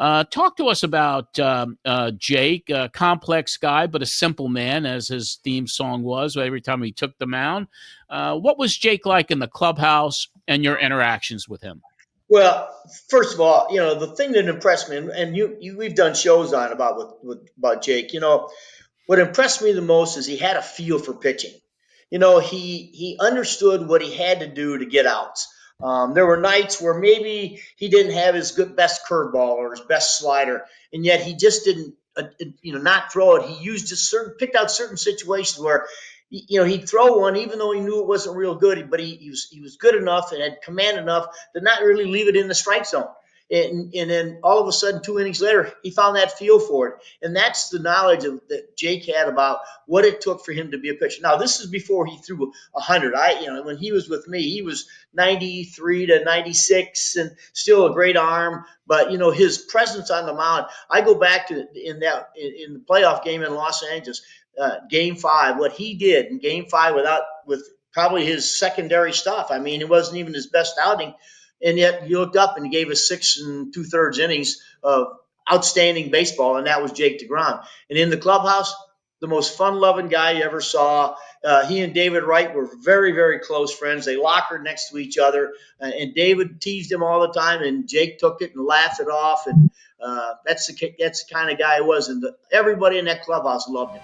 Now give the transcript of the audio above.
Talk to us about Jake, a complex guy, but a simple man, as his theme song was every time he took the mound. What was Jake like in the clubhouse and your interactions with him? Well, first of all, the thing that impressed me, and we've done shows on about Jake. What impressed me the most is he had a feel for pitching. He understood what he had to do to get outs. There were nights where maybe he didn't have his best curveball or his best slider, and yet he just didn't, not throw it. He used just picked out certain situations where, he'd throw one even though he knew it wasn't real good, but he was good enough and had command enough to not really leave it in the strike zone. And then all of a sudden, 2 innings later, he found that feel for it. And that's the knowledge that Jake had about what it took for him to be a pitcher. Now, this is before he threw 100. When he was with me, he was 93 to 96 and still a great arm. But, his presence on the mound, I go back to in the playoff game in Los Angeles, Game 5, what he did in Game 5 with probably his secondary stuff. I mean, it wasn't even his best outing. And yet he looked up and he gave us 6 2/3 innings of outstanding baseball, and that was Jake deGrom. And in the clubhouse, the most fun-loving guy you ever saw. He and David Wright were very, very close friends. They lockered next to each other, and David teased him all the time, and Jake took it and laughed it off. And that's the kind of guy he was, and everybody in that clubhouse loved him.